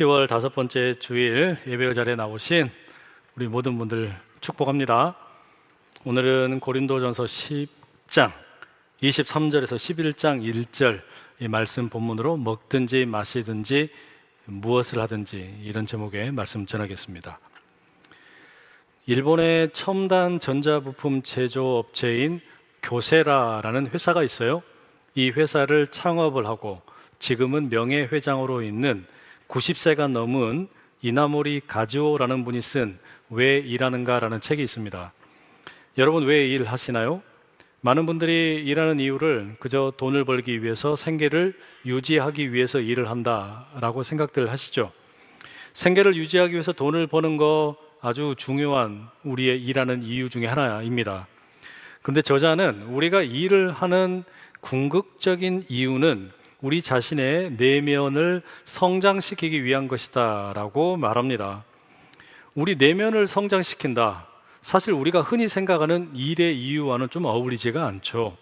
10월 5번째 주일 예배 자리에 나오신 우리 모든 분들 축복합니다. 오늘은 고린도전서 10장 23절에서 11장 1절 이 말씀 본문으로 먹든지 마시든지 무엇을 하든지 이런 제목의 말씀 전하겠습니다. 일본의 첨단 전자부품 제조업체인 교세라라는 회사가 있어요. 이 회사를 창업을 하고 지금은 명예회장으로 있는 90세가 넘은 이나모리 가즈오라는 분이 쓴 왜 일하는가라는 책이 있습니다. 여러분 왜 일하시나요? 많은 분들이 일하는 이유를 그저 돈을 벌기 위해서 생계를 유지하기 위해서 일을 한다라고 생각들 하시죠. 생계를 유지하기 위해서 돈을 버는 거 아주 중요한 우리의 일하는 이유 중에 하나입니다. 그런데 저자는 우리가 일을 하는 궁극적인 이유는 우리 자신의 내면을 성장시키기 위한 것이다 라고 말합니다. 우리 내면을 성장시킨다. 사실 우리가 흔히 생각하는 일의 이유와는 좀 어울리지가 않죠.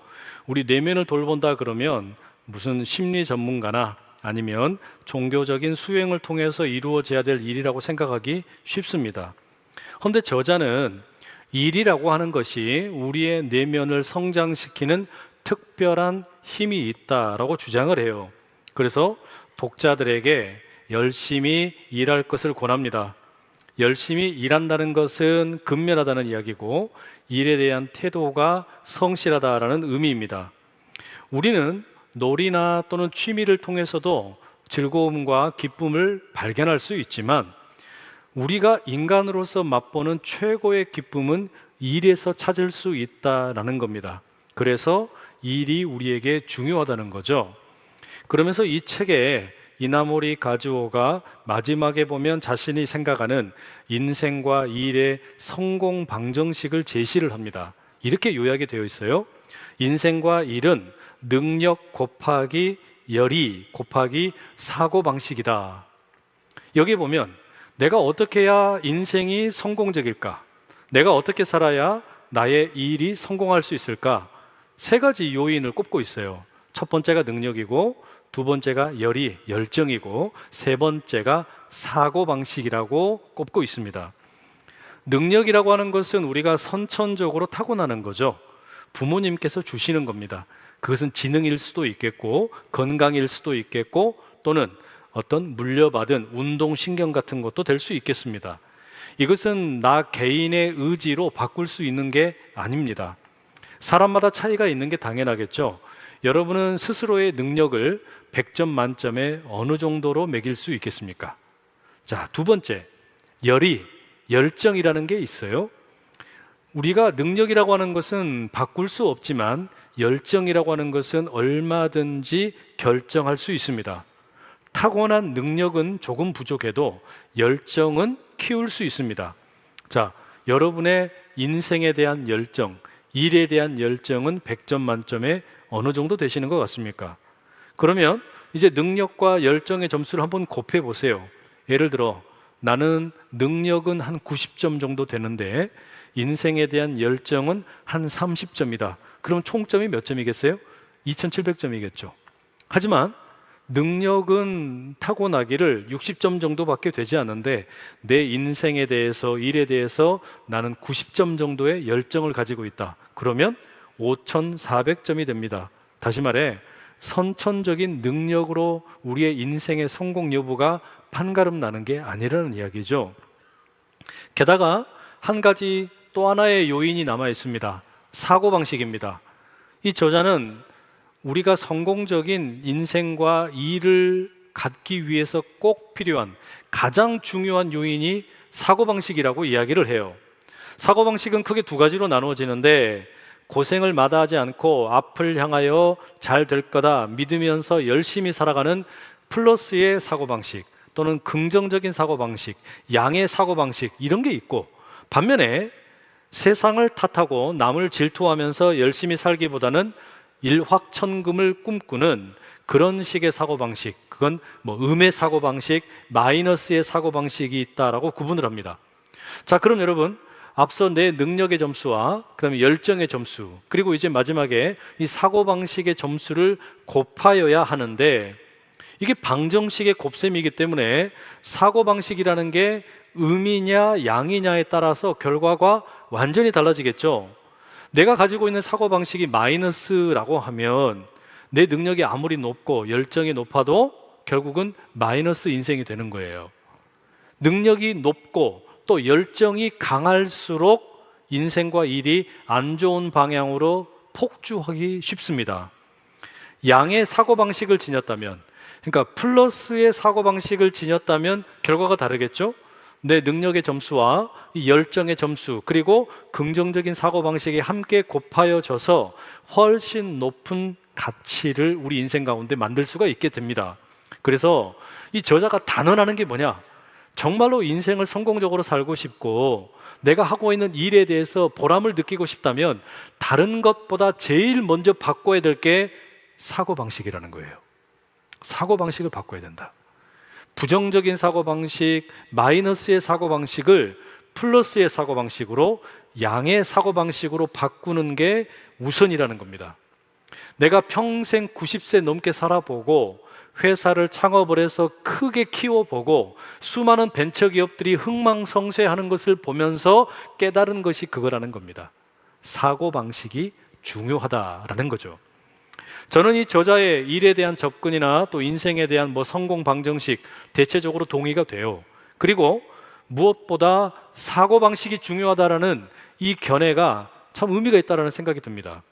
우리 내면을 돌본다 그러면 무슨 심리 전문가나 아니면 종교적인 수행을 통해서 이루어져야 될 일이라고 생각하기 쉽습니다. 그런데 저자는 일이라고 하는 것이 우리의 내면을 성장시키는 특별한 힘이 있다라고 주장을 해요. 그래서 독자들에게 열심히 일할 것을 권합니다. 열심히 일한다는 것은 근면하다는 이야기고 일에 대한 태도가 성실하다라는 의미입니다. 우리는 놀이나 또는 취미를 통해서도 즐거움과 기쁨을 발견할 수 있지만 우리가 인간으로서 맛보는 최고의 기쁨은 일에서 찾을 수 있다라는 겁니다. 그래서 일이 우리에게 중요하다는 거죠. 그러면서 이 책에 이나모리 가즈오가 마지막에 보면 자신이 생각하는 인생과 일의 성공 방정식을 제시를 합니다. 이렇게 요약이 되어 있어요. 인생과 일은 능력 곱하기 열의 곱하기 사고방식이다. 여기 보면 내가 어떻게 해야 인생이 성공적일까? 내가 어떻게 살아야 나의 일이 성공할 수 있을까? 세 가지 요인을 꼽고 있어요. 첫 번째가 능력이고 두 번째가 열정이고 세 번째가 사고방식이라고 꼽고 있습니다. 능력이라고 하는 것은 우리가 선천적으로 타고나는 거죠. 부모님께서 주시는 겁니다. 그것은 지능일 수도 있겠고 건강일 수도 있겠고 또는 어떤 물려받은 운동신경 같은 것도 될 수 있겠습니다. 이것은 나 개인의 의지로 바꿀 수 있는 게 아닙니다. 사람마다 차이가 있는 게 당연하겠죠. 여러분은 스스로의 능력을 100점 만점에 어느 정도로 매길 수 있겠습니까? 자, 두 번째, 열정이라는 게 있어요. 우리가 능력이라고 하는 것은 바꿀 수 없지만 열정이라고 하는 것은 얼마든지 결정할 수 있습니다. 타고난 능력은 조금 부족해도 열정은 키울 수 있습니다. 자, 여러분의 인생에 대한 열정, 일에 대한 열정은 100점 만점에 어느 정도 되시는 것 같습니까? 그러면 이제 능력과 열정의 점수를 한번 곱해 보세요. 예를 들어 나는 능력은 한 90점 정도 되는데 인생에 대한 열정은 한 30점이다. 그럼 총점이 몇 점이겠어요? 2700점이겠죠. 하지만 능력은 타고나기를 60점 정도밖에 되지 않는데 내 인생에 대해서 일에 대해서 나는 90점 정도의 열정을 가지고 있다. 그러면 5400점이 됩니다. 다시 말해 선천적인 능력으로 우리의 인생의 성공 여부가 판가름 나는 게 아니라는 이야기죠. 게다가 한 가지 또 하나의 요인이 남아 있습니다. 사고방식입니다. 이 저자는 우리가 성공적인 인생과 일을 갖기 위해서 꼭 필요한 가장 중요한 요인이 사고방식이라고 이야기를 해요. 사고방식은 크게 두 가지로 나누어지는데 고생을 마다하지 않고 앞을 향하여 잘 될 거다 믿으면서 열심히 살아가는 플러스의 사고방식 또는 긍정적인 사고방식, 양의 사고방식 이런 게 있고 반면에 세상을 탓하고 남을 질투하면서 열심히 살기보다는 일확천금을 꿈꾸는 그런 식의 사고방식, 그건 음의 사고방식, 마이너스의 사고방식이 있다라고 구분을 합니다. 자, 그럼 여러분 앞서 내 능력의 점수와 그 다음에 열정의 점수 그리고 이제 마지막에 이 사고방식의 점수를 곱하여야 하는데 이게 방정식의 곱셈이기 때문에 사고방식이라는 게 음이냐 양이냐에 따라서 결과가 완전히 달라지겠죠. 내가 가지고 있는 사고방식이 마이너스라고 하면 내 능력이 아무리 높고 열정이 높아도 결국은 마이너스 인생이 되는 거예요. 능력이 높고 또 열정이 강할수록 인생과 일이 안 좋은 방향으로 폭주하기 쉽습니다. 양의 사고방식을 지녔다면, 그러니까 플러스의 사고방식을 지녔다면 결과가 다르겠죠? 내 능력의 점수와 이 열정의 점수, 그리고 긍정적인 사고방식이 함께 곱하여져서 훨씬 높은 가치를 우리 인생 가운데 만들 수가 있게 됩니다. 그래서 이 저자가 단언하는 게 뭐냐? 정말로 인생을 성공적으로 살고 싶고 내가 하고 있는 일에 대해서 보람을 느끼고 싶다면 다른 것보다 제일 먼저 바꿔야 될 게 사고방식이라는 거예요. 사고방식을 바꿔야 된다. 부정적인 사고방식, 마이너스의 사고방식을 플러스의 사고방식으로, 양의 사고방식으로 바꾸는 게 우선이라는 겁니다. 내가 평생 90세 넘게 살아보고 회사를 창업을 해서 크게 키워보고 수많은 벤처기업들이 흥망성쇠하는 것을 보면서 깨달은 것이 그거라는 겁니다. 사고방식이 중요하다라는 거죠. 저는 이 저자의 일에 대한 접근이나 또 인생에 대한 성공 방정식 대체적으로 동의가 돼요. 그리고 무엇보다 사고방식이 중요하다라는 이 견해가 참 의미가 있다는 생각이 듭니다.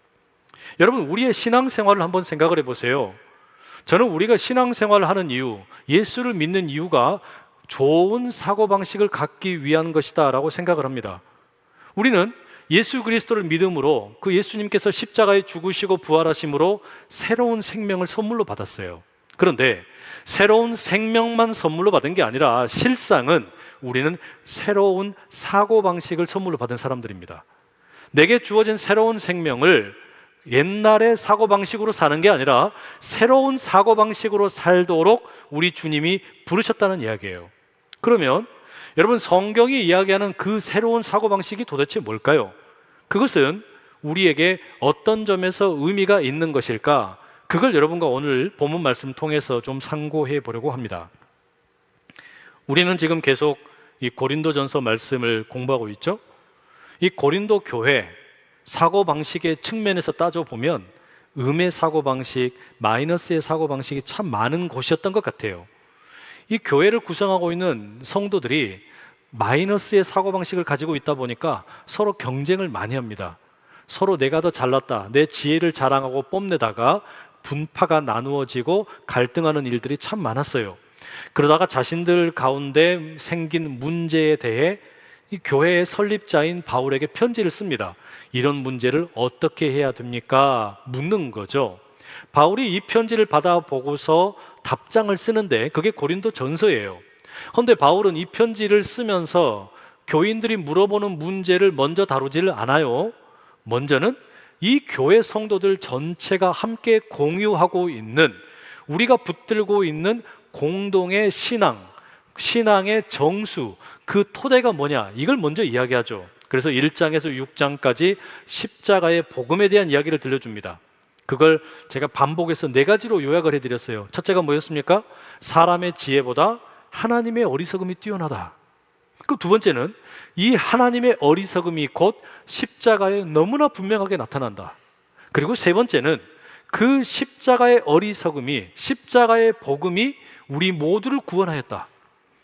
여러분, 우리의 신앙생활을 한번 생각을 해보세요. 저는 우리가 신앙생활을 하는 이유, 예수를 믿는 이유가 좋은 사고방식을 갖기 위한 것이다 라고 생각을 합니다. 우리는 예수 그리스도를 믿음으로 그 예수님께서 십자가에 죽으시고 부활하심으로 새로운 생명을 선물로 받았어요. 그런데 새로운 생명만 선물로 받은 게 아니라 실상은 우리는 새로운 사고방식을 선물로 받은 사람들입니다. 내게 주어진 새로운 생명을 옛날의 사고방식으로 사는 게 아니라 새로운 사고방식으로 살도록 우리 주님이 부르셨다는 이야기예요. 그러면 여러분, 성경이 이야기하는 그 새로운 사고방식이 도대체 뭘까요? 그것은 우리에게 어떤 점에서 의미가 있는 것일까? 그걸 여러분과 오늘 본문 말씀 통해서 좀 상고해 보려고 합니다. 우리는 지금 계속 이 고린도전서 말씀을 공부하고 있죠? 이 고린도 교회 사고방식의 측면에서 따져보면 음의 사고방식, 마이너스의 사고방식이 참 많은 곳이었던 것 같아요. 이 교회를 구성하고 있는 성도들이 마이너스의 사고방식을 가지고 있다 보니까 서로 경쟁을 많이 합니다. 서로 내가 더 잘났다, 내 지혜를 자랑하고 뽐내다가 분파가 나누어지고 갈등하는 일들이 참 많았어요. 그러다가 자신들 가운데 생긴 문제에 대해 이 교회의 설립자인 바울에게 편지를 씁니다. 이런 문제를 어떻게 해야 됩니까? 묻는 거죠. 바울이 이 편지를 받아보고서 답장을 쓰는데 그게 고린도 전서예요. 그런데 바울은 이 편지를 쓰면서 교인들이 물어보는 문제를 먼저 다루지를 않아요. 먼저는 이 교회 성도들 전체가 함께 공유하고 있는, 우리가 붙들고 있는 공동의 신앙의 정수, 그 토대가 뭐냐, 이걸 먼저 이야기하죠. 그래서 1장에서 6장까지 십자가의 복음에 대한 이야기를 들려줍니다. 그걸 제가 반복해서 4가지로 요약을 해드렸어요. 첫째가 뭐였습니까? 사람의 지혜보다 하나님의 어리석음이 뛰어나다. 그 두 번째는 이 하나님의 어리석음이 곧 십자가에 너무나 분명하게 나타난다. 그리고 세 번째는 그 십자가의 어리석음이, 십자가의 복음이 우리 모두를 구원하였다.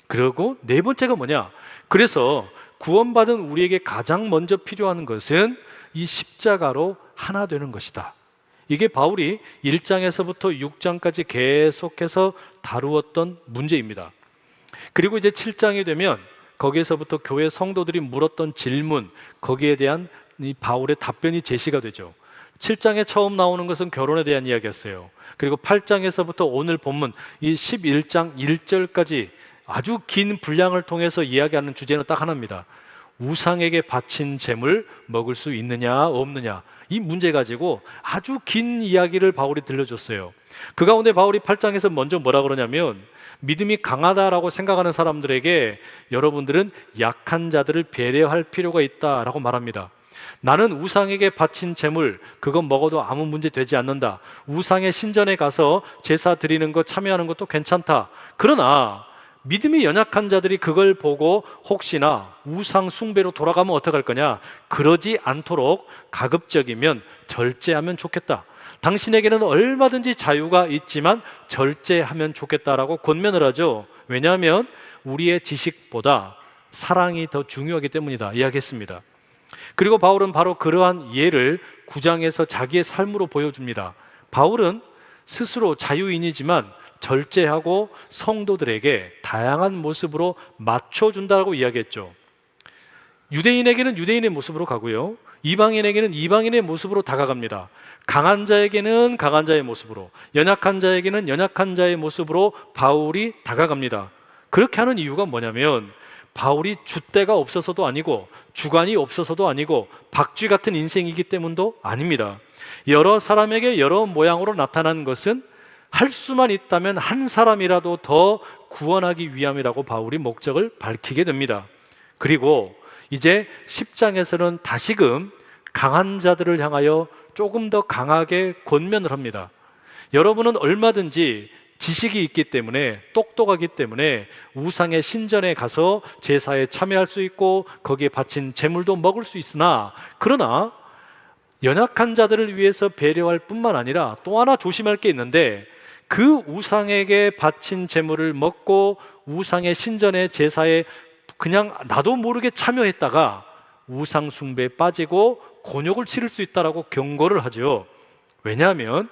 그리고 네 번째가 뭐냐? 그래서 구원받은 우리에게 가장 먼저 필요한 것은 이 십자가로 하나 되는 것이다. 이게 바울이 1장에서부터 6장까지 계속해서 다루었던 문제입니다. 그리고 이제 7장이 되면 거기에서부터 교회 성도들이 물었던 질문, 거기에 대한 이 바울의 답변이 제시가 되죠. 7장에 처음 나오는 것은 결혼에 대한 이야기였어요. 그리고 8장에서부터 오늘 본문 이 11장 1절까지 아주 긴 분량을 통해서 이야기하는 주제는 딱 하나입니다. 우상에게 바친 제물 먹을 수 있느냐 없느냐, 이 문제 가지고 아주 긴 이야기를 바울이 들려줬어요. 그 가운데 바울이 8장에서 먼저 뭐라 그러냐면, 믿음이 강하다라고 생각하는 사람들에게 여러분들은 약한 자들을 배려할 필요가 있다라고 말합니다. 나는 우상에게 바친 제물 그건 먹어도 아무 문제 되지 않는다. 우상의 신전에 가서 제사 드리는 거 참여하는 것도 괜찮다. 그러나 믿음이 연약한 자들이 그걸 보고 혹시나 우상 숭배로 돌아가면 어떡할 거냐? 그러지 않도록 가급적이면 절제하면 좋겠다. 당신에게는 얼마든지 자유가 있지만 절제하면 좋겠다라고 권면을 하죠. 왜냐하면 우리의 지식보다 사랑이 더 중요하기 때문이다 이야기했습니다. 그리고 바울은 바로 그러한 예를 9장에서 자기의 삶으로 보여줍니다. 바울은 스스로 자유인이지만 절제하고 성도들에게 다양한 모습으로 맞춰준다고 이야기했죠. 유대인에게는 유대인의 모습으로 가고요, 이방인에게는 이방인의 모습으로 다가갑니다. 강한 자에게는 강한 자의 모습으로, 연약한 자에게는 연약한 자의 모습으로 바울이 다가갑니다. 그렇게 하는 이유가 뭐냐면 바울이 줏대가 없어서도 아니고 주관이 없어서도 아니고 박쥐 같은 인생이기 때문도 아닙니다. 여러 사람에게 여러 모양으로 나타난 것은 할 수만 있다면 한 사람이라도 더 구원하기 위함이라고 바울이 목적을 밝히게 됩니다. 그리고 이제 10장에서는 다시금 강한 자들을 향하여 조금 더 강하게 권면을 합니다. 여러분은 얼마든지 지식이 있기 때문에, 똑똑하기 때문에 우상의 신전에 가서 제사에 참여할 수 있고 거기에 바친 제물도 먹을 수 있으나, 그러나 연약한 자들을 위해서 배려할 뿐만 아니라 또 하나 조심할 게 있는데, 그 우상에게 바친 제물을 먹고 우상의 신전의 제사에 그냥 나도 모르게 참여했다가 우상 숭배에 빠지고 곤욕을 치를 수 있다라고 경고를 하죠. 왜냐하면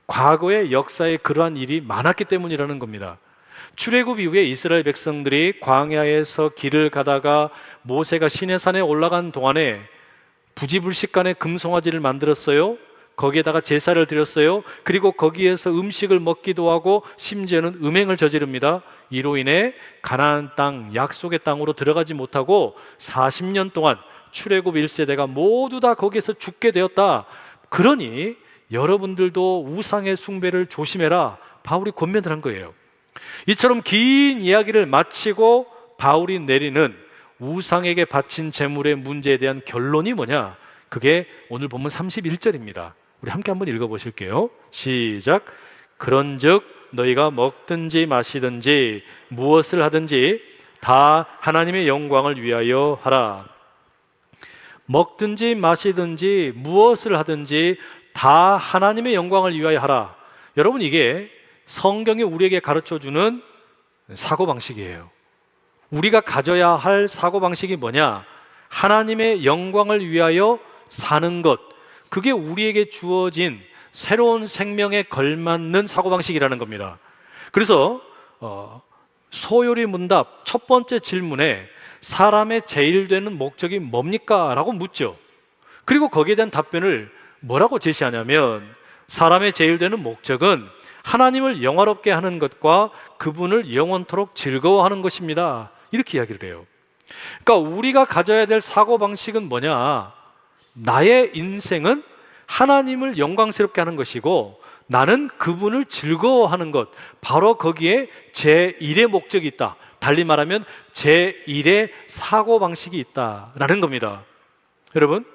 과거의 역사에 그러한 일이 많았기 때문이라는 겁니다. 출애굽 이후에 이스라엘 백성들이 광야에서 길을 가다가 모세가 시내산에 올라간 동안에 부지불식간에 금송아지를 만들었어요. 거기에다가 제사를 드렸어요. 그리고 거기에서 음식을 먹기도 하고 심지어는 음행을 저지릅니다. 이로 인해 가나안 땅, 약속의 땅으로 들어가지 못하고 40년 동안 출애굽 1세대가 모두 다 거기에서 죽게 되었다. 그러니 여러분들도 우상의 숭배를 조심해라, 바울이 권면을 한 거예요. 이처럼 긴 이야기를 마치고 바울이 내리는 우상에게 바친 제물의 문제에 대한 결론이 뭐냐? 그게 오늘 본문 31절입니다. 우리 함께 한번 읽어보실게요. 시작. 그런즉 너희가 먹든지 마시든지 무엇을 하든지 다 하나님의 영광을 위하여 하라. 먹든지 마시든지 무엇을 하든지 다 하나님의 영광을 위하여 하라. 여러분, 이게 성경이 우리에게 가르쳐주는 사고방식이에요. 우리가 가져야 할 사고방식이 뭐냐? 하나님의 영광을 위하여 사는 것, 그게 우리에게 주어진 새로운 생명에 걸맞는 사고방식이라는 겁니다. 그래서 소요리 문답 첫 번째 질문에 사람의 제일 되는 목적이 뭡니까? 라고 묻죠. 그리고 거기에 대한 답변을 뭐라고 제시하냐면, 사람의 제일 되는 목적은 하나님을 영화롭게 하는 것과 그분을 영원토록 즐거워하는 것입니다. 이렇게 이야기를 해요. 그러니까 우리가 가져야 될 사고방식은 뭐냐? 나의 인생은 하나님을 영광스럽게 하는 것이고 나는 그분을 즐거워하는 것, 바로 거기에 제1의 목적이 있다. 달리 말하면 제1의 사고방식이 있다라는 겁니다. 여러분,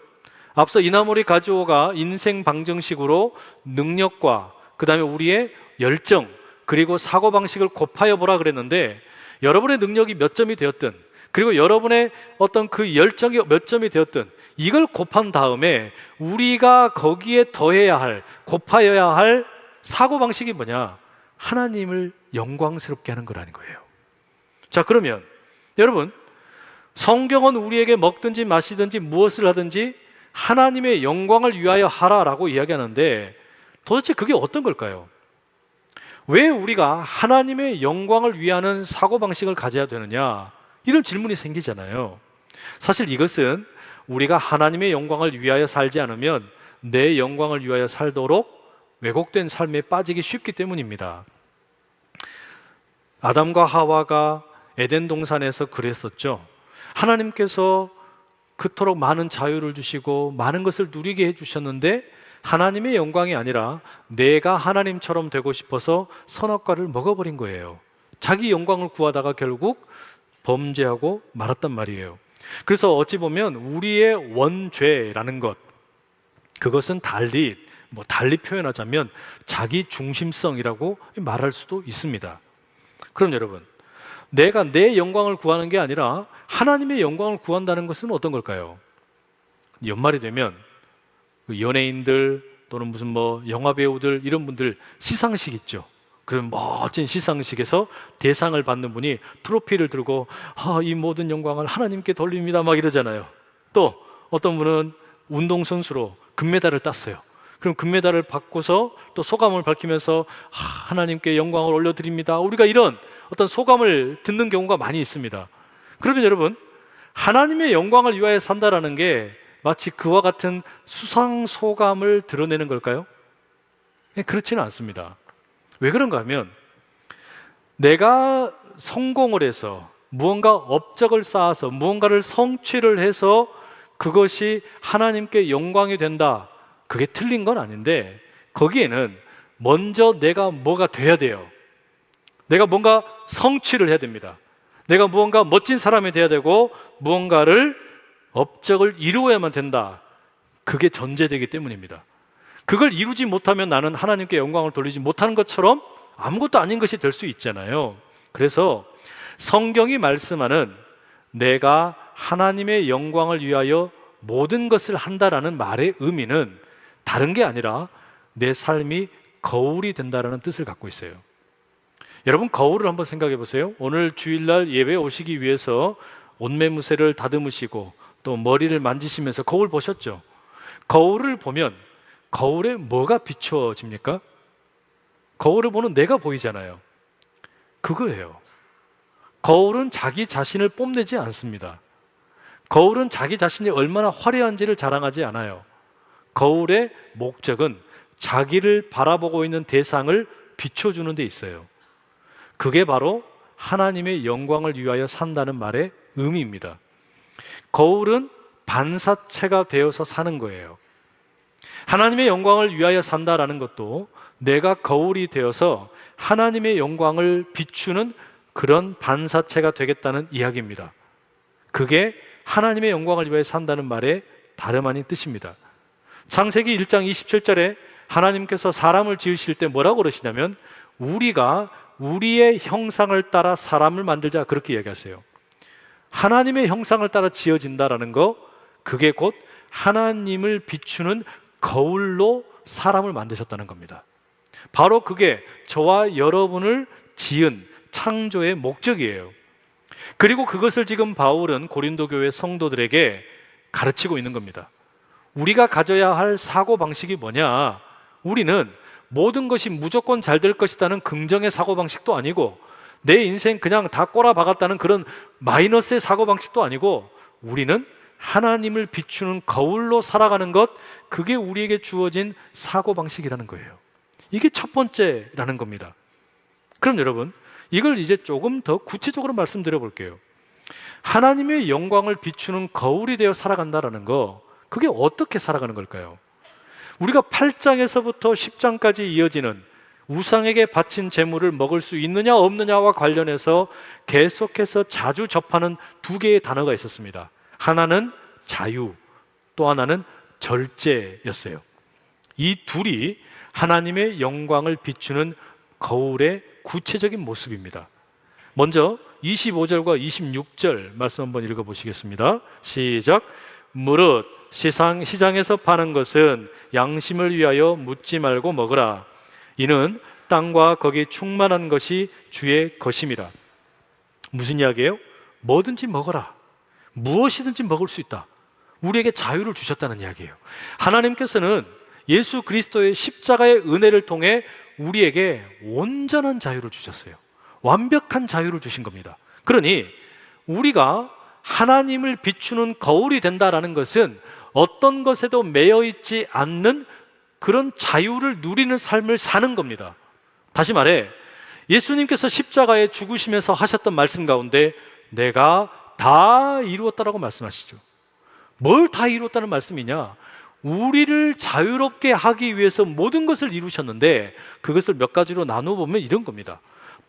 앞서 이나모리 가즈오가 인생 방정식으로 능력과 그 다음에 우리의 열정 그리고 사고방식을 곱하여 보라 그랬는데, 여러분의 능력이 몇 점이 되었든 그리고 여러분의 어떤 그 열정이 몇 점이 되었든 이걸 곱한 다음에 우리가 거기에 더해야 할, 곱하여야 할 사고방식이 뭐냐? 하나님을 영광스럽게 하는 거라는 거예요. 자, 그러면 여러분, 성경은 우리에게 먹든지 마시든지 무엇을 하든지 하나님의 영광을 위하여 하라라고 이야기하는데, 도대체 그게 어떤 걸까요? 왜 우리가 하나님의 영광을 위하는 사고방식을 가져야 되느냐? 이런 질문이 생기잖아요. 사실 이것은 우리가 하나님의 영광을 위하여 살지 않으면 내 영광을 위하여 살도록 왜곡된 삶에 빠지기 쉽기 때문입니다. 아담과 하와가 에덴 동산에서 그랬었죠. 하나님께서 그토록 많은 자유를 주시고 많은 것을 누리게 해주셨는데 하나님의 영광이 아니라 내가 하나님처럼 되고 싶어서 선악과를 먹어버린 거예요. 자기 영광을 구하다가 결국 범죄하고 말았단 말이에요. 그래서 어찌 보면 우리의 원죄라는 것, 그것은 달리 표현하자면 자기 중심성이라고 말할 수도 있습니다. 그럼 여러분, 내가 내 영광을 구하는 게 아니라 하나님의 영광을 구한다는 것은 어떤 걸까요? 연말이 되면 연예인들 또는 무슨 영화 배우들 이런 분들 시상식 있죠. 그런 멋진 시상식에서 대상을 받는 분이 트로피를 들고 이 모든 영광을 하나님께 돌립니다 막 이러잖아요. 또 어떤 분은 운동선수로 금메달을 땄어요. 그럼 금메달을 받고서 또 소감을 밝히면서 하나님께 영광을 올려드립니다. 우리가 이런 어떤 소감을 듣는 경우가 많이 있습니다. 그러면 여러분, 하나님의 영광을 위하여 산다라는 게 마치 그와 같은 수상소감을 드러내는 걸까요? 그렇지는 않습니다. 왜 그런가 하면 내가 성공을 해서 무언가 업적을 쌓아서 무언가를 성취를 해서 그것이 하나님께 영광이 된다, 그게 틀린 건 아닌데 거기에는 먼저 내가 뭐가 돼야 돼요. 내가 뭔가 성취를 해야 됩니다. 내가 무언가 멋진 사람이 돼야 되고 무언가를 업적을 이루어야만 된다. 그게 전제되기 때문입니다. 그걸 이루지 못하면 나는 하나님께 영광을 돌리지 못하는 것처럼 아무것도 아닌 것이 될 수 있잖아요. 그래서 성경이 말씀하는 내가 하나님의 영광을 위하여 모든 것을 한다라는 말의 의미는 다른 게 아니라 내 삶이 거울이 된다라는 뜻을 갖고 있어요. 여러분, 거울을 한번 생각해 보세요. 오늘 주일날 예배 오시기 위해서 옷매무새를 다듬으시고 또 머리를 만지시면서 거울 보셨죠? 거울을 보면 거울에 뭐가 비춰집니까? 거울을 보는 내가 보이잖아요. 그거예요. 거울은 자기 자신을 뽐내지 않습니다. 거울은 자기 자신이 얼마나 화려한지를 자랑하지 않아요. 거울의 목적은 자기를 바라보고 있는 대상을 비춰주는 데 있어요. 그게 바로 하나님의 영광을 위하여 산다는 말의 의미입니다. 거울은 반사체가 되어서 사는 거예요. 하나님의 영광을 위하여 산다라는 것도 내가 거울이 되어서 하나님의 영광을 비추는 그런 반사체가 되겠다는 이야기입니다. 그게 하나님의 영광을 위하여 산다는 말의 다름 아닌 뜻입니다. 창세기 1장 27절에 하나님께서 사람을 지으실 때 뭐라고 그러시냐면 우리가 우리의 형상을 따라 사람을 만들자, 그렇게 이야기하세요. 하나님의 형상을 따라 지어진다라는 거, 그게 곧 하나님을 비추는 거울로 사람을 만드셨다는 겁니다. 바로 그게 저와 여러분을 지은 창조의 목적이에요. 그리고 그것을 지금 바울은 고린도 교회 성도들에게 가르치고 있는 겁니다. 우리가 가져야 할 사고방식이 뭐냐? 우리는 모든 것이 무조건 잘 될 것이라는 긍정의 사고방식도 아니고 내 인생 그냥 다 꼬라박았다는 그런 마이너스의 사고방식도 아니고 우리는 하나님을 비추는 거울로 살아가는 것, 그게 우리에게 주어진 사고방식이라는 거예요. 이게 첫 번째라는 겁니다. 그럼 여러분, 이걸 이제 조금 더 구체적으로 말씀드려 볼게요. 하나님의 영광을 비추는 거울이 되어 살아간다라는 거, 그게 어떻게 살아가는 걸까요? 우리가 8장에서부터 10장까지 이어지는 우상에게 바친 제물을 먹을 수 있느냐 없느냐와 관련해서 계속해서 자주 접하는 두 개의 단어가 있었습니다. 하나는 자유, 또 하나는 절제였어요. 이 둘이 하나님의 영광을 비추는 거울의 구체적인 모습입니다. 먼저 25절과 26절 말씀 한번 읽어보시겠습니다. 시작. 무릇 시장에서 파는 것은 양심을 위하여 묻지 말고 먹으라. 이는 땅과 거기 충만한 것이 주의 것임이라. 무슨 이야기예요? 뭐든지 먹어라. 무엇이든지 먹을 수 있다. 우리에게 자유를 주셨다는 이야기예요. 하나님께서는 예수 그리스도의 십자가의 은혜를 통해 우리에게 온전한 자유를 주셨어요. 완벽한 자유를 주신 겁니다. 그러니 우리가 하나님을 비추는 거울이 된다라는 것은 어떤 것에도 매여 있지 않는 그런 자유를 누리는 삶을 사는 겁니다. 다시 말해, 예수님께서 십자가에 죽으시면서 하셨던 말씀 가운데 내가 다 이루었다라고 말씀하시죠. 뭘 다 이루었다는 말씀이냐? 우리를 자유롭게 하기 위해서 모든 것을 이루셨는데 그것을 몇 가지로 나누어 보면 이런 겁니다.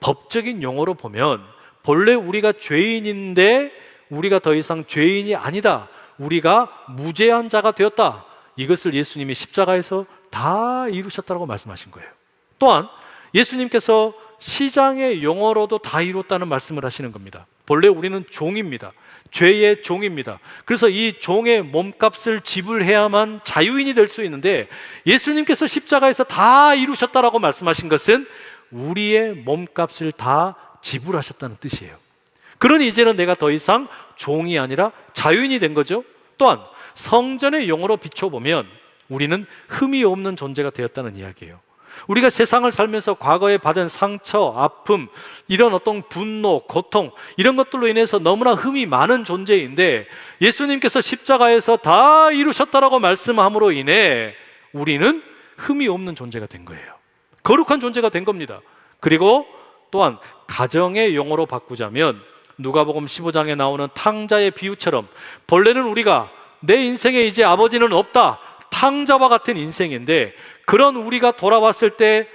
법적인 용어로 보면 본래 우리가 죄인인데 우리가 더 이상 죄인이 아니다. 우리가 무죄한 자가 되었다. 이것을 예수님이 십자가에서 다 이루셨다고 말씀하신 거예요. 또한 예수님께서 시장의 용어로도 다 이뤘다는 말씀을 하시는 겁니다. 본래 우리는 종입니다. 죄의 종입니다. 그래서 이 종의 몸값을 지불해야만 자유인이 될 수 있는데, 예수님께서 십자가에서 다 이루셨다라고 말씀하신 것은 우리의 몸값을 다 지불하셨다는 뜻이에요. 그러니 이제는 내가 더 이상 종이 아니라 자유인이 된 거죠. 또한 성전의 용어로 비춰보면 우리는 흠이 없는 존재가 되었다는 이야기예요. 우리가 세상을 살면서 과거에 받은 상처, 아픔, 이런 어떤 분노, 고통, 이런 것들로 인해서 너무나 흠이 많은 존재인데, 예수님께서 십자가에서 다 이루셨다라고 말씀함으로 인해 우리는 흠이 없는 존재가 된 거예요. 거룩한 존재가 된 겁니다. 그리고 또한 가정의 용어로 바꾸자면 누가복음 15장에 나오는 탕자의 비유처럼, 본래는 우리가 내 인생에 이제 아버지는 없다, 탕자와 같은 인생인데, 그런 우리가 돌아왔을 때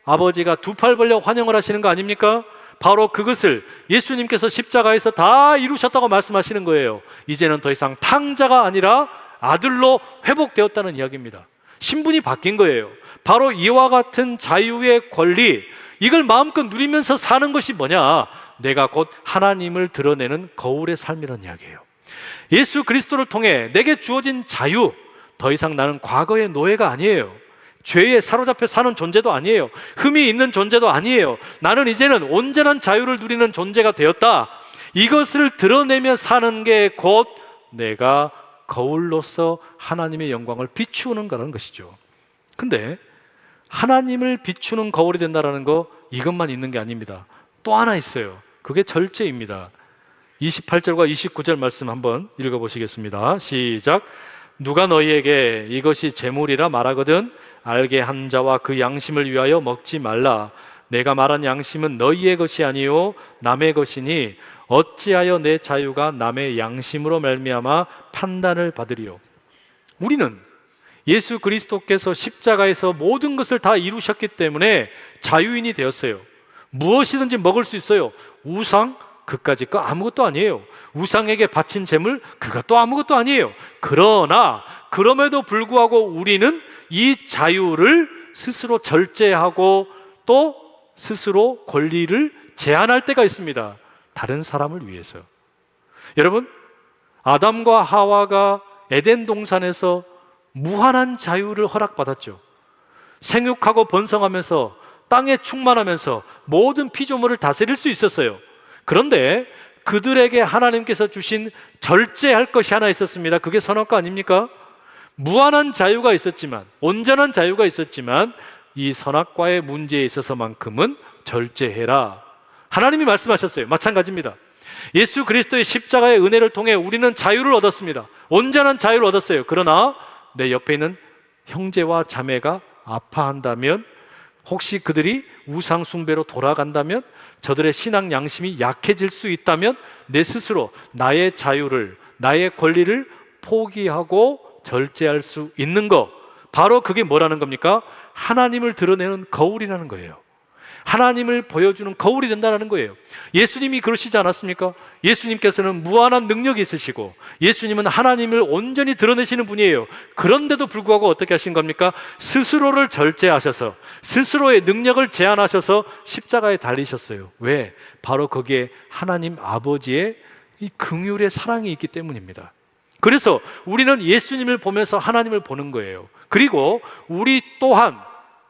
아버지가 두 팔 벌려 환영을 하시는 거 아닙니까? 바로 그것을 예수님께서 십자가에서 다 이루셨다고 말씀하시는 거예요. 이제는 더 이상 탕자가 아니라 아들로 회복되었다는 이야기입니다. 신분이 바뀐 거예요. 바로 이와 같은 자유의 권리, 이걸 마음껏 누리면서 사는 것이 뭐냐? 내가 곧 하나님을 드러내는 거울의 삶이라는 이야기예요. 예수 그리스도를 통해 내게 주어진 자유, 더 이상 나는 과거의 노예가 아니에요. 죄에 사로잡혀 사는 존재도 아니에요. 흠이 있는 존재도 아니에요. 나는 이제는 온전한 자유를 누리는 존재가 되었다. 이것을 드러내며 사는 게 곧 내가 거울로서 하나님의 영광을 비추는 거라는 것이죠. 근데 하나님을 비추는 거울이 된다는 거, 이것만 있는 게 아닙니다. 또 하나 있어요. 그게 절제입니다. 28절과 29절 말씀 한번 읽어보시겠습니다. 시작. 누가 너희에게 이것이 재물이라 말하거든 알게 한 자와 그 양심을 위하여 먹지 말라. 내가 말한 양심은 너희의 것이 아니요 남의 것이니 어찌하여 내 자유가 남의 양심으로 말미암아 판단을 받으리요. 우리는 예수 그리스도께서 십자가에서 모든 것을 다 이루셨기 때문에 자유인이 되었어요. 무엇이든지 먹을 수 있어요. 우상, 그까짓 거 아무것도 아니에요. 우상에게 바친 재물, 그것도 아무것도 아니에요. 그러나 그럼에도 불구하고 우리는 이 자유를 스스로 절제하고 또 스스로 권리를 제한할 때가 있습니다. 다른 사람을 위해서. 여러분, 아담과 하와가 에덴 동산에서 무한한 자유를 허락받았죠. 생육하고 번성하면서 땅에 충만하면서 모든 피조물을 다스릴 수 있었어요. 그런데 그들에게 하나님께서 주신 절제할 것이 하나 있었습니다. 그게 선악과 아닙니까? 무한한 자유가 있었지만, 온전한 자유가 있었지만 이 선악과의 문제에 있어서만큼은 절제해라. 하나님이 말씀하셨어요. 마찬가지입니다. 예수 그리스도의 십자가의 은혜를 통해 우리는 자유를 얻었습니다. 온전한 자유를 얻었어요. 그러나 내 옆에 있는 형제와 자매가 아파한다면, 혹시 그들이 우상 숭배로 돌아간다면, 저들의 신앙 양심이 약해질 수 있다면 내 스스로 나의 자유를, 나의 권리를 포기하고 절제할 수 있는 것, 바로 그게 뭐라는 겁니까? 하나님을 드러내는 거울이라는 거예요. 하나님을 보여주는 거울이 된다는 거예요. 예수님이 그러시지 않았습니까? 예수님께서는 무한한 능력이 있으시고 예수님은 하나님을 온전히 드러내시는 분이에요. 그런데도 불구하고 어떻게 하신 겁니까? 스스로를 절제하셔서, 스스로의 능력을 제한하셔서 십자가에 달리셨어요. 왜? 바로 거기에 하나님 아버지의 이 긍휼의 사랑이 있기 때문입니다. 그래서 우리는 예수님을 보면서 하나님을 보는 거예요. 그리고 우리 또한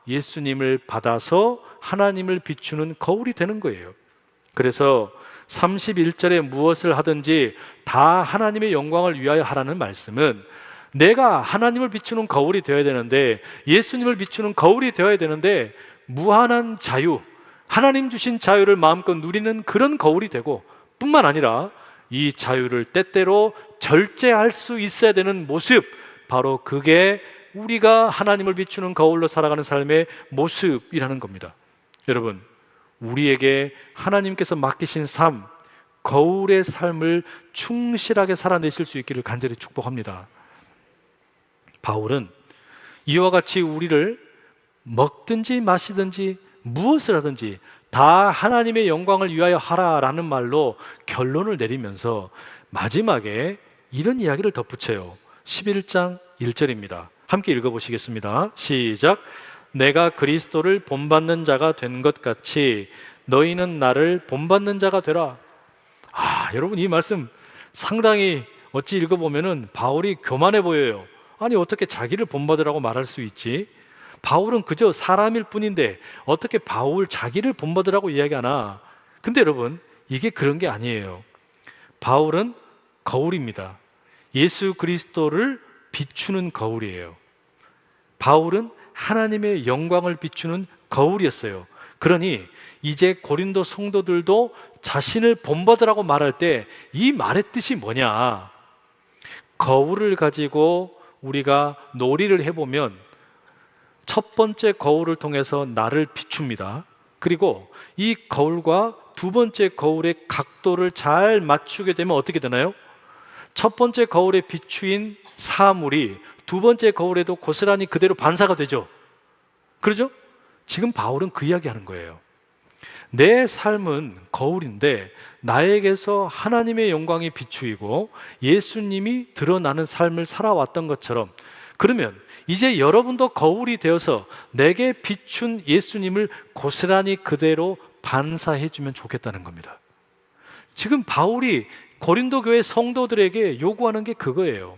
예수님을 받아서 하나님을 비추는 거울이 되는 거예요. 그래서 31절에 무엇을 하든지 다 하나님의 영광을 위하여 하라는 말씀은, 내가 하나님을 비추는 거울이 되어야 되는데, 예수님을 비추는 거울이 되어야 되는데, 무한한 자유, 하나님 주신 자유를 마음껏 누리는 그런 거울이 되고, 뿐만 아니라 이 자유를 때때로 절제할 수 있어야 되는 모습, 바로 그게 우리가 하나님을 비추는 거울로 살아가는 삶의 모습이라는 겁니다. 여러분, 우리에게 하나님께서 맡기신 삶, 거울의 삶을 충실하게 살아내실 수 있기를 간절히 축복합니다. 바울은 이와 같이 우리를 먹든지 마시든지 무엇을 하든지 다 하나님의 영광을 위하여 하라라는 말로 결론을 내리면서 마지막에 이런 이야기를 덧붙여요. 11장 1절입니다. 함께 읽어보시겠습니다. 시작. 내가 그리스도를 본받는 자가 된 것 같이 너희는 나를 본받는 자가 되라. 여러분, 이 말씀 상당히 어찌 읽어보면은 바울이 교만해 보여요. 아니, 어떻게 자기를 본받으라고 말할 수 있지? 바울은 그저 사람일 뿐인데 어떻게 바울 자기를 본받으라고 이야기하나? 근데 여러분, 이게 그런 게 아니에요. 바울은 거울입니다. 예수 그리스도를 비추는 거울이에요. 바울은 하나님의 영광을 비추는 거울이었어요. 그러니 이제 고린도 성도들도 자신을 본받으라고 말할 때 이 말의 뜻이 뭐냐? 거울을 가지고 우리가 놀이를 해보면 첫 번째 거울을 통해서 나를 비춥니다. 그리고 이 거울과 두 번째 거울의 각도를 잘 맞추게 되면 어떻게 되나요? 첫 번째 거울에 비추인 사물이 두 번째 거울에도 고스란히 그대로 반사가 되죠. 그러죠? 지금 바울은 그 이야기 하는 거예요. 내 삶은 거울인데 나에게서 하나님의 영광이 비추이고 예수님이 드러나는 삶을 살아왔던 것처럼, 그러면 이제 여러분도 거울이 되어서 내게 비춘 예수님을 고스란히 그대로 반사해주면 좋겠다는 겁니다. 지금 바울이 고린도 교회 성도들에게 요구하는 게 그거예요.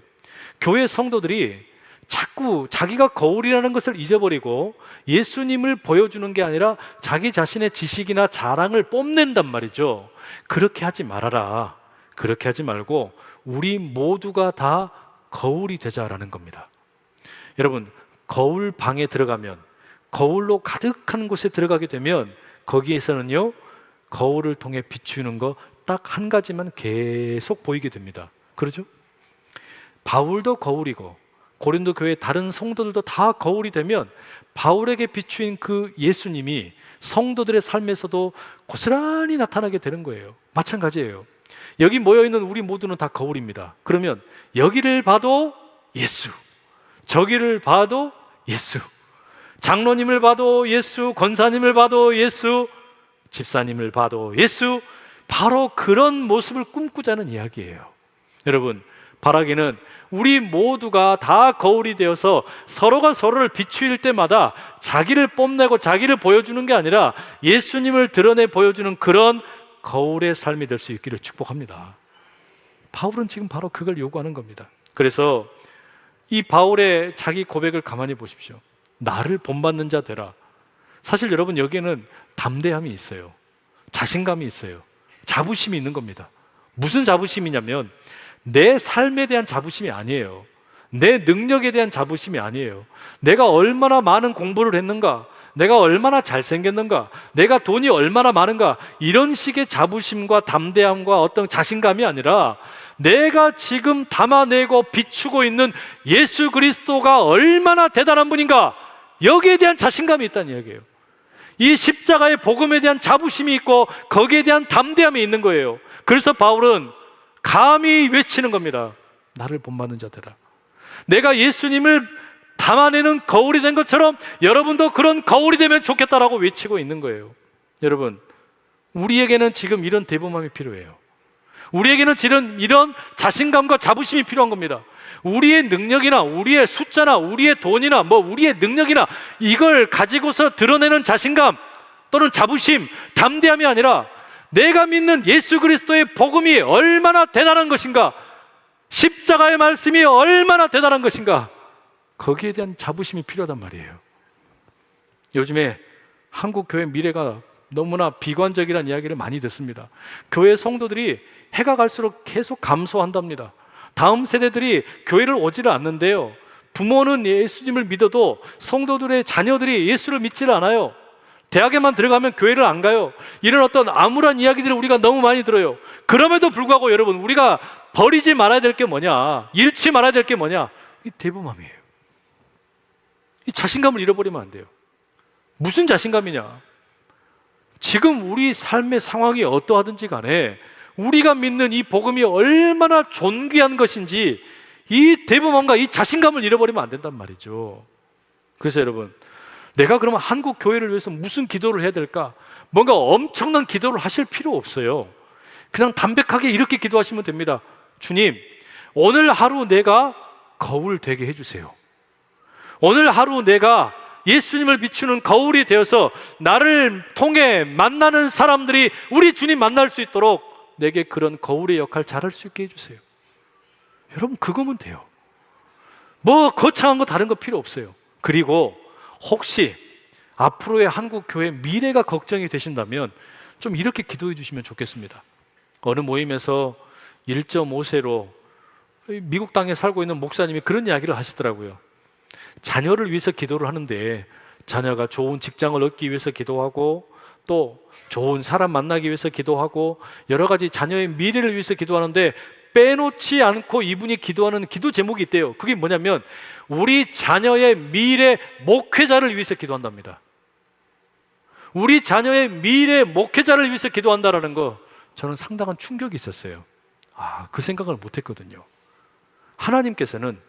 교회 성도들이 자꾸 자기가 거울이라는 것을 잊어버리고 예수님을 보여주는 게 아니라 자기 자신의 지식이나 자랑을 뽐낸단 말이죠. 그렇게 하지 말아라. 그렇게 하지 말고 우리 모두가 다 거울이 되자라는 겁니다. 여러분, 거울 방에 들어가면, 거울로 가득한 곳에 들어가게 되면 거기에서는요, 거울을 통해 비추는 거 딱 한 가지만 계속 보이게 됩니다. 그렇죠? 바울도 거울이고 고린도 교회 다른 성도들도 다 거울이 되면 바울에게 비추인 그 예수님이 성도들의 삶에서도 고스란히 나타나게 되는 거예요. 마찬가지예요. 여기 모여있는 우리 모두는 다 거울입니다. 그러면 여기를 봐도 예수, 저기를 봐도 예수, 장로님을 봐도 예수, 권사님을 봐도 예수, 집사님을 봐도 예수, 바로 그런 모습을 꿈꾸자는 이야기예요. 여러분, 바라기는 우리 모두가 다 거울이 되어서 서로가 서로를 비추일 때마다 자기를 뽐내고 자기를 보여주는 게 아니라 예수님을 드러내 보여주는 그런 거울의 삶이 될 수 있기를 축복합니다. 바울은 지금 바로 그걸 요구하는 겁니다. 그래서 이 바울의 자기 고백을 가만히 보십시오. 나를 본받는 자 되라. 사실 여러분, 여기에는 담대함이 있어요. 자신감이 있어요. 자부심이 있는 겁니다. 무슨 자부심이냐면 내 삶에 대한 자부심이 아니에요. 내 능력에 대한 자부심이 아니에요. 내가 얼마나 많은 공부를 했는가, 내가 얼마나 잘생겼는가, 내가 돈이 얼마나 많은가, 이런 식의 자부심과 담대함과 어떤 자신감이 아니라 내가 지금 담아내고 비추고 있는 예수 그리스도가 얼마나 대단한 분인가, 여기에 대한 자신감이 있다는 이야기예요. 이 십자가의 복음에 대한 자부심이 있고 거기에 대한 담대함이 있는 거예요. 그래서 바울은 감히 외치는 겁니다. 나를 본받는 자들아. 내가 예수님을 담아내는 거울이 된 것처럼 여러분도 그런 거울이 되면 좋겠다라고 외치고 있는 거예요. 여러분, 우리에게는 지금 이런 대범함이 필요해요. 우리에게는 지금 이런 자신감과 자부심이 필요한 겁니다. 우리의 능력이나 우리의 숫자나 우리의 돈이나 우리의 능력이나 이걸 가지고서 드러내는 자신감 또는 자부심, 담대함이 아니라 내가 믿는 예수 그리스도의 복음이 얼마나 대단한 것인가, 십자가의 말씀이 얼마나 대단한 것인가, 거기에 대한 자부심이 필요하단 말이에요. 요즘에 한국 교회 미래가 너무나 비관적이라는 이야기를 많이 듣습니다. 교회 성도들이 해가 갈수록 계속 감소한답니다. 다음 세대들이 교회를 오지를 않는데요, 부모는 예수님을 믿어도 성도들의 자녀들이 예수를 믿지를 않아요. 대학에만 들어가면 교회를 안 가요. 이런 어떤 암울한 이야기들을 우리가 너무 많이 들어요. 그럼에도 불구하고 여러분, 우리가 버리지 말아야 될 게 뭐냐, 잃지 말아야 될 게 뭐냐, 이 대범함이에요. 이 자신감을 잃어버리면 안 돼요. 무슨 자신감이냐? 지금 우리 삶의 상황이 어떠하든지 간에 우리가 믿는 이 복음이 얼마나 존귀한 것인지 이 대범함과 이 자신감을 잃어버리면 안 된단 말이죠. 그래서 여러분, 내가 그러면 한국 교회를 위해서 무슨 기도를 해야 될까? 뭔가 엄청난 기도를 하실 필요 없어요. 그냥 담백하게 이렇게 기도하시면 됩니다. 주님, 오늘 하루 내가 거울 되게 해주세요. 오늘 하루 내가 예수님을 비추는 거울이 되어서 나를 통해 만나는 사람들이 우리 주님 만날 수 있도록 내게 그런 거울의 역할 잘할 수 있게 해주세요. 여러분, 그거면 돼요. 뭐 거창한 거 다른 거 필요 없어요. 그리고 혹시 앞으로의 한국 교회 미래가 걱정이 되신다면 좀 이렇게 기도해 주시면 좋겠습니다. 어느 모임에서 1.5세로 미국 땅에 살고 있는 목사님이 그런 이야기를 하시더라고요. 자녀를 위해서 기도를 하는데 자녀가 좋은 직장을 얻기 위해서 기도하고 또 좋은 사람 만나기 위해서 기도하고 여러 가지 자녀의 미래를 위해서 기도하는데 빼놓지 않고 이분이 기도하는 기도 제목이 있대요. 그게 뭐냐면 우리 자녀의 미래 목회자를 위해서 기도한답니다. 우리 자녀의 미래 목회자를 위해서 기도한다라는 거 저는 상당한 충격이 있었어요. 그 생각을 못했거든요. 하나님께서는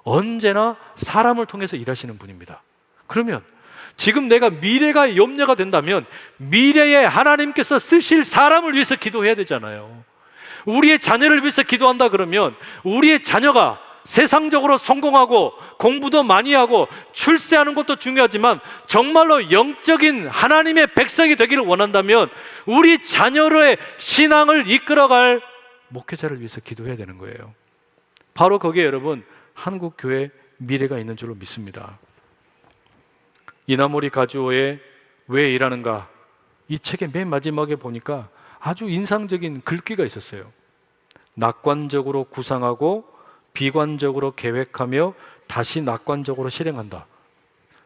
언제나 사람을 통해서 일하시는 분입니다. 그러면 지금 내가 미래가 염려가 된다면 미래에 하나님께서 쓰실 사람을 위해서 기도해야 되잖아요. 우리의 자녀를 위해서 기도한다 그러면 우리의 자녀가 세상적으로 성공하고 공부도 많이 하고 출세하는 것도 중요하지만 정말로 영적인 하나님의 백성이 되기를 원한다면 우리 자녀의 신앙을 이끌어갈 목회자를 위해서 기도해야 되는 거예요. 바로 거기에 여러분 한국 교회 미래가 있는 줄로 믿습니다. 이나모리 가주오의 왜 일하는가, 이 책의 맨 마지막에 보니까 아주 인상적인 글귀가 있었어요. 낙관적으로 구상하고 비관적으로 계획하며 다시 낙관적으로 실행한다.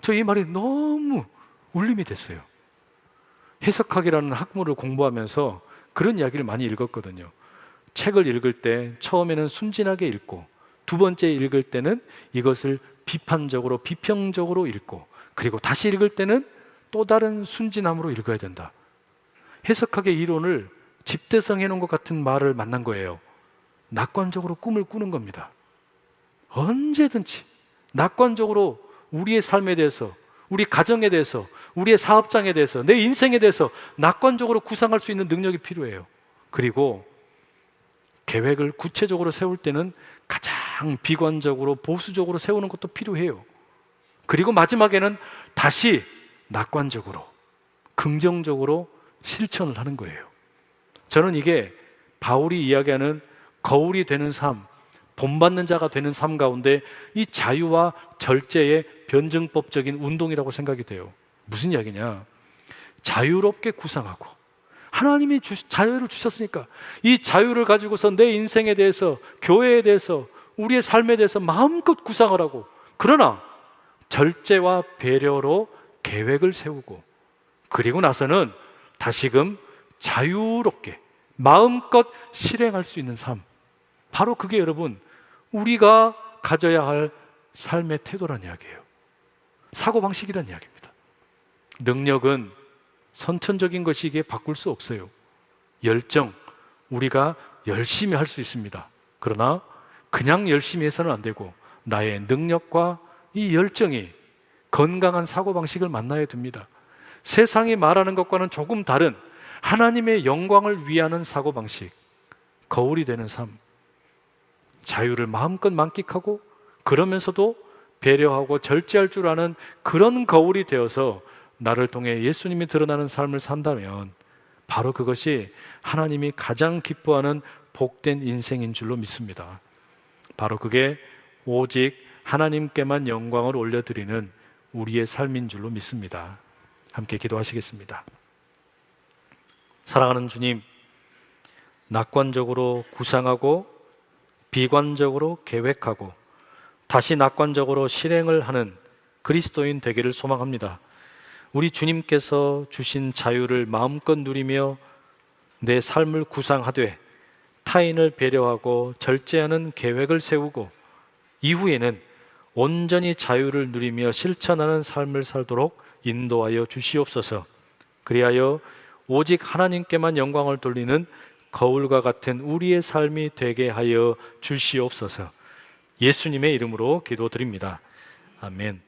저 이 말이 너무 울림이 됐어요. 해석학이라는 학문을 공부하면서 그런 이야기를 많이 읽었거든요. 책을 읽을 때 처음에는 순진하게 읽고 두 번째 읽을 때는 이것을 비판적으로 비평적으로 읽고 그리고 다시 읽을 때는 또 다른 순진함으로 읽어야 된다. 해석학의 이론을 집대성해 놓은 것 같은 말을 만난 거예요. 낙관적으로 꿈을 꾸는 겁니다. 언제든지 낙관적으로 우리의 삶에 대해서, 우리 가정에 대해서, 우리의 사업장에 대해서, 내 인생에 대해서 낙관적으로 구상할 수 있는 능력이 필요해요. 그리고 계획을 구체적으로 세울 때는 가장 비관적으로 보수적으로 세우는 것도 필요해요. 그리고 마지막에는 다시 낙관적으로 긍정적으로 실천을 하는 거예요. 저는 이게 바울이 이야기하는 거울이 되는 삶, 본받는 자가 되는 삶 가운데 이 자유와 절제의 변증법적인 운동이라고 생각이 돼요. 무슨 이야기냐? 자유롭게 구상하고 하나님이 자유를 주셨으니까 이 자유를 가지고서 내 인생에 대해서, 교회에 대해서, 우리의 삶에 대해서 마음껏 구상을 하고, 그러나 절제와 배려로 계획을 세우고, 그리고 나서는 다시금 자유롭게 마음껏 실행할 수 있는 삶, 바로 그게 여러분 우리가 가져야 할 삶의 태도란 이야기예요. 사고방식이란 이야기입니다. 능력은 선천적인 것이기에 바꿀 수 없어요. 열정, 우리가 열심히 할 수 있습니다. 그러나 그냥 열심히 해서는 안 되고 나의 능력과 이 열정이 건강한 사고방식을 만나야 됩니다. 세상이 말하는 것과는 조금 다른 하나님의 영광을 위하는 사고방식, 거울이 되는 삶, 자유를 마음껏 만끽하고 그러면서도 배려하고 절제할 줄 아는 그런 거울이 되어서 나를 통해 예수님이 드러나는 삶을 산다면 바로 그것이 하나님이 가장 기뻐하는 복된 인생인 줄로 믿습니다. 바로 그게 오직 하나님께만 영광을 올려드리는 우리의 삶인 줄로 믿습니다. 함께 기도하시겠습니다. 사랑하는 주님, 낙관적으로 구상하고 비관적으로 계획하고 다시 낙관적으로 실행을 하는 그리스도인 되기를 소망합니다. 우리 주님께서 주신 자유를 마음껏 누리며 내 삶을 구상하되 타인을 배려하고 절제하는 계획을 세우고 이후에는 온전히 자유를 누리며 실천하는 삶을 살도록 인도하여 주시옵소서. 그리하여 오직 하나님께만 영광을 돌리는 거울과 같은 우리의 삶이 되게 하여 주시옵소서. 예수님의 이름으로 기도드립니다. 아멘.